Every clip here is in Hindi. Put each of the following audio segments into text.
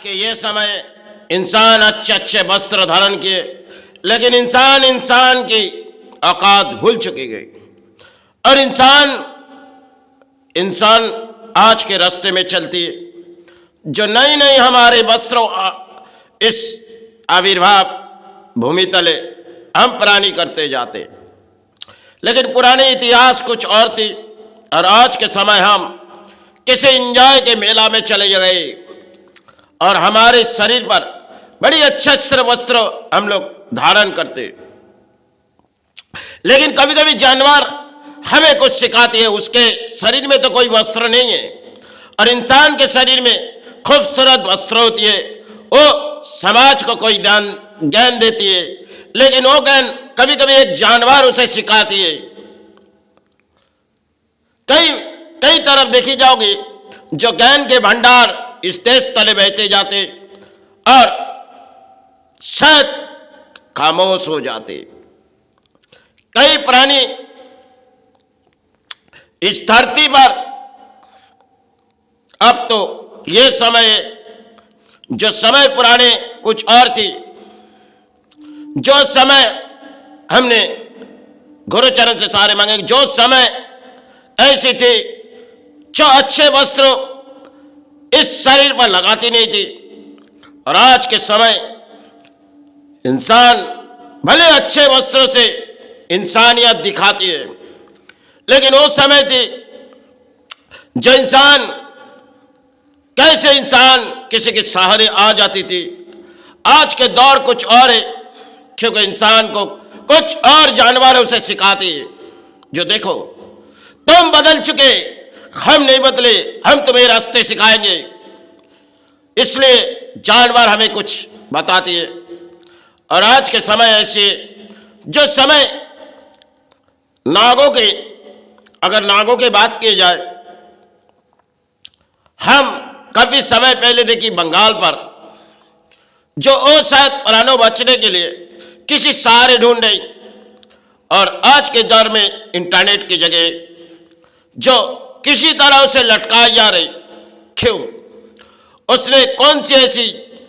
कि ये समय इंसान अच्छे अच्छे वस्त्र धारण किए, लेकिन इंसान की औकात भूल चुकी गई और इंसान आज के रास्ते में चलती है। जो नई नई हमारे वस्त्रों इस आविर्भाव भूमि तले हम पुरानी करते जाते, लेकिन पुराने इतिहास कुछ और थी और आज के समय हम किसी एंजॉय के मेला में चले गए और हमारे शरीर पर बड़ी अच्छे अच्छे वस्त्र हम लोग धारण करते, लेकिन कभी कभी जानवर हमें कुछ सिखाती है। उसके शरीर में तो कोई वस्त्र नहीं है और इंसान के शरीर में खूबसूरत वस्त्र होती है। वो समाज को कोई ज्ञान देती है, लेकिन वो ज्ञान कभी कभी एक जानवर उसे सिखाती है। कई तरफ देखी जाओगी जो ज्ञान के भंडार इस देश तले बहते जाते और शायद खामोश हो जाते। कई प्राणी इस धरती पर, अब तो ये समय, जो समय पुराने कुछ और थी, जो समय हमने गुरुचरण से सारे मांगे, जो समय ऐसी थी जो अच्छे वस्त्र इस शरीर पर लगाती नहीं थी, और आज के समय इंसान भले अच्छे वस्त्रों से इंसानियत दिखाती है, लेकिन वो समय थी जो कैसे इंसान किसी के सहारे आ जाती थी। आज के दौर कुछ और है, क्योंकि इंसान को कुछ और जानवर उसे सिखाती है। जो देखो, तुम बदल चुके, हम नहीं बदले, हम तुम्हें रास्ते सिखाएंगे। इसलिए जानवर हमें कुछ बताती है। और आज के समय ऐसे, जो समय नागों के, अगर नागों की बात की जाए, हम काफी समय पहले देखी बंगाल पर, जो वो शायद प्राणों बचने के लिए किसी सहारे ढूंढ रही, और आज के दौर में इंटरनेट की जगह जो किसी तरह उसे लटकाई जा रही। क्यों? उसने कौन सी ऐसी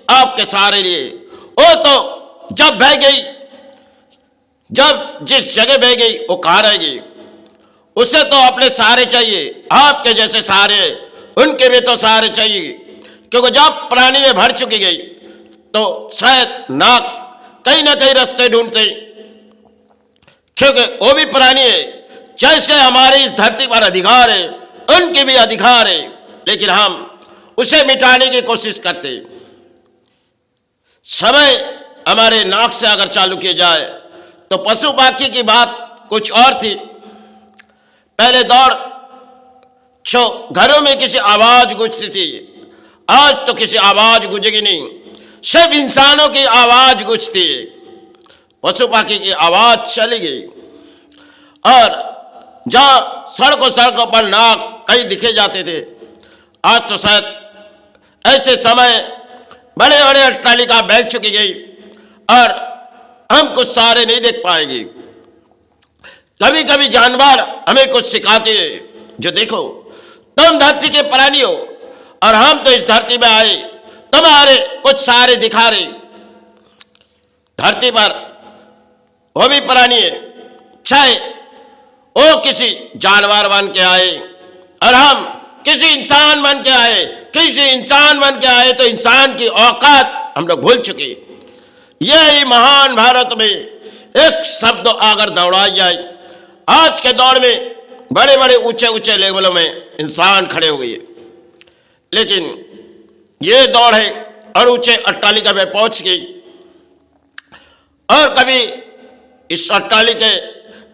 आपके सहारे लिए? वो तो जब बह गई, जब जिस जगह बह गई वो कहाँ रहेगी? उसे तो अपने सहारे चाहिए, आपके जैसे सहारे, उनके भी तो सहारे चाहिए। क्योंकि जब प्राणी में भर चुकी गई तो शायद नाक कहीं ना कहीं रास्ते ढूंढते, क्योंकि वो भी प्राणी है। जैसे हमारे इस धरती पर अधिकार है, उनके भी अधिकार है, लेकिन हम उसे मिटाने की कोशिश करते। समय हमारे नाक से अगर चालू किया जाए तो पशु पाखी की बात कुछ और थी। पहले दौर जो घरों में किसी आवाज गूंजती थी, आज तो किसी आवाज गूंजेगी नहीं, सिर्फ इंसानों की आवाज गूंजती है। पशु पाखी की आवाज चली गई, और जहां सड़कों पर नाक कहीं दिखे जाते थे, आज तो शायद ऐसे समय बड़े बड़े अट्टालिका बैठ चुकी गई और हम कुछ सहारे नहीं देख पाएंगे। कभी कभी जानवर हमें कुछ सिखाते हैं। जो देखो, तुम धरती के प्राणी हो और हम तो इस धरती में आए, तुम्हारे कुछ सहारे दिखा रहे। धरती पर वो भी प्राणी है, चाहे वो किसी जानवर बन के आए और हम किसी इंसान बन के आए, तो इंसान की औकात हम लोग भूल चुके। यही महान भारत में एक शब्द अगर दौड़ाई जाए, आज के दौर में बड़े बड़े ऊंचे ऊंचे लेवलों में इंसान खड़े हो गए, लेकिन ये दौड़ है और ऊंचे अट्टालिका में पहुंच गई। और कभी इस अट्टालिके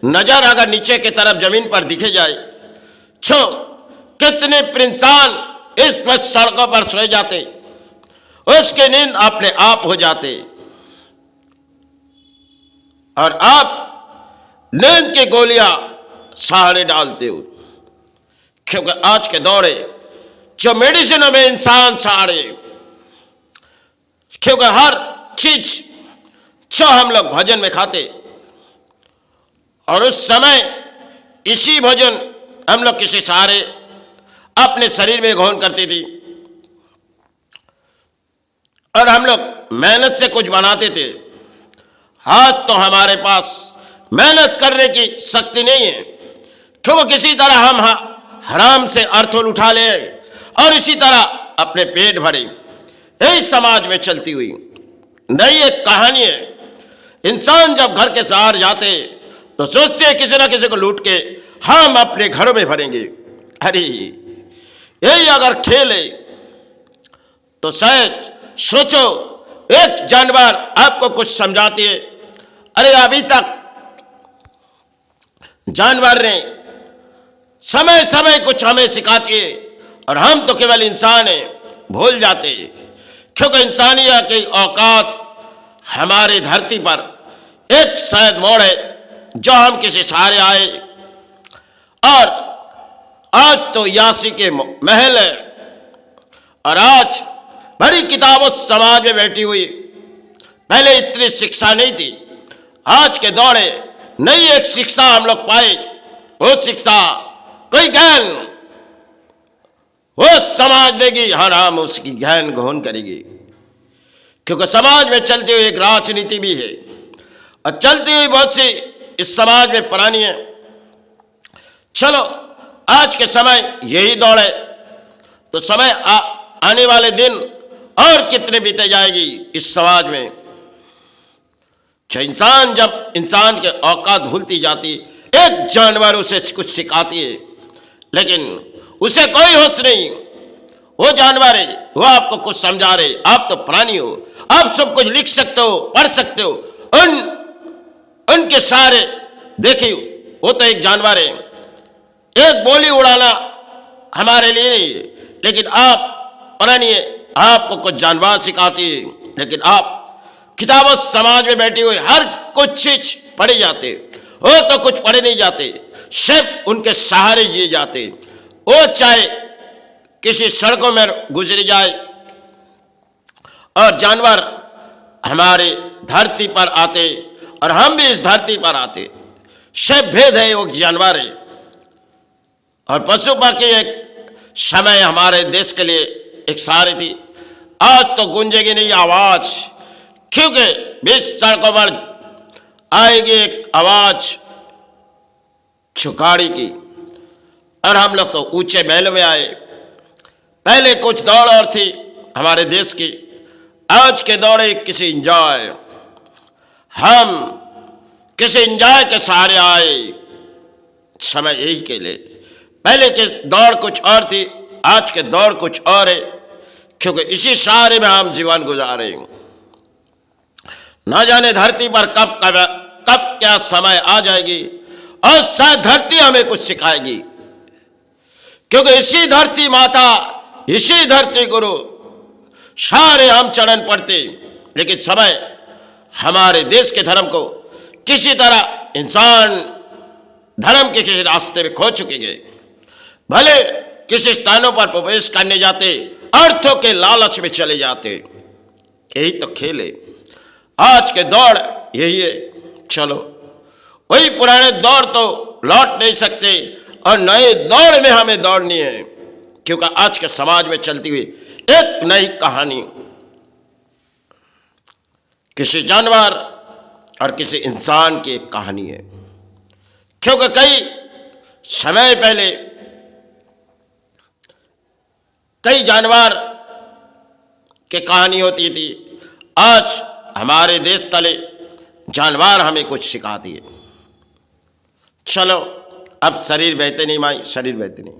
नजर अगर नीचे की तरफ जमीन पर दिखे जाए, तो कितने इंसान इस पर सड़कों पर सोए जाते, उसके नींद अपने आप हो जाते, और आप नींद की गोलियां सहारे डालते हो। क्योंकि आज के दौरे जो मेडिसिन में इंसान सहारे, क्योंकि हर चीज जो हम लोग भोजन में खाते, और उस समय इसी भोजन हम लोग किसी सहारे अपने शरीर में ग्रहण करती थी। और हम लोग मेहनत से कुछ बनाते थे। आज तो हमारे पास मेहनत करने की शक्ति नहीं है, क्योंकि किसी तरह हम हराम से अर्थुल उठा ले और इसी तरह अपने पेट भरे। यही समाज में चलती हुई नई एक कहानी है। इंसान जब घर के बाहर जाते तो सोचते हैं किसी ना किसी को लूट के हम अपने घरों में भरेंगे। अरे यही अगर खेल है तो शायद सोचो, एक जानवर आपको कुछ समझाती है। अरे अभी तक जानवर ने समय समय कुछ हमें सिखाती है और हम तो केवल इंसान हैं, भूल जाते हैं। क्योंकि इंसानियत की औकात हमारी धरती पर एक शायद मोड़ है जो हम किसी सहारे आए। और आज तो यासी के महल है और आज बड़ी किताबों समाज में बैठी हुई। पहले इतनी शिक्षा नहीं थी, आज के दौर में नई एक शिक्षा हम लोग पाए। वो शिक्षा कोई ज्ञान वो समाज देगी, हर हम उसकी ज्ञान ग्रहण करेगी। क्योंकि समाज में चलती हुई एक राजनीति भी है और चलती हुई बहुत सी इस समाज में पुरानी है। चलो आज के समय यही दौड़ है, तो समय आने वाले दिन और कितने बीते जाएगी इस समाज में। जब इंसान के औकात भूलती जाती, एक जानवर उसे कुछ सिखाती है, लेकिन उसे कोई होश नहीं। वो जानवर है, वो आपको कुछ समझा रहे। आप तो प्राणी हो, आप सब कुछ लिख सकते हो, पढ़ सकते हो। उनके सारे देखिए, वो तो एक जानवर है। एक बोली उड़ाना हमारे लिए नहीं है, लेकिन आप प्राणी है, आपको कुछ जानवर सिखाती है। लेकिन आप किताबों समाज में बैठी हुई हर कुछ चीज पढ़े जाते, वो तो कुछ पढ़े नहीं जाते, सिर्फ उनके सहारे जिए जाते। वो चाहे किसी सड़कों में गुजरी जाए और जानवर हमारे धरती पर आते और हम भी इस धरती पर आते, सिर्फ भेद है वो जानवर है। और पशु पक्षी एक समय हमारे देश के लिए एक सहारे थी। आज तो गूंजेगी नहीं आवाज, क्योंकि बीच सड़कों पर आएगी एक आवाज चुकाड़ी की। और हम लोग तो ऊंचे महल में आए। पहले कुछ दौड़ और थी हमारे देश की, आज के दौरे किसी इंजॉय, हम किसी इंजॉय के सहारे आए समय यही के लिए। पहले के दौड़ कुछ और थी, आज के दौर कुछ और है, क्योंकि इसी सहारे में हम जीवन गुजारे। ना जाने धरती पर कब क्या समय आ जाएगी और शायद धरती हमें कुछ सिखाएगी। क्योंकि इसी धरती माता, इसी धरती गुरु सारे हम चरण पड़ते, लेकिन समय हमारे देश के धर्म को किसी तरह इंसान धर्म के किसी रास्ते में खो चुके। भले किसी स्थानों पर प्रवेश करने जाते, अर्थों के लालच में चले जाते। यही तो खेल है, आज के दौड़ यही है। चलो वही पुराने दौर तो लौट नहीं सकते और नए दौर में हमें दौड़नी है, क्योंकि आज के समाज में चलती हुई एक नई कहानी किसी जानवर और किसी इंसान की एक कहानी है। क्योंकि कई समय पहले कई जानवर की कहानी होती थी, आज हमारे देश तले जानवर हमें कुछ सिखाती है। चलो अब शरीर बहते नहीं माई, शरीर बहते नहीं।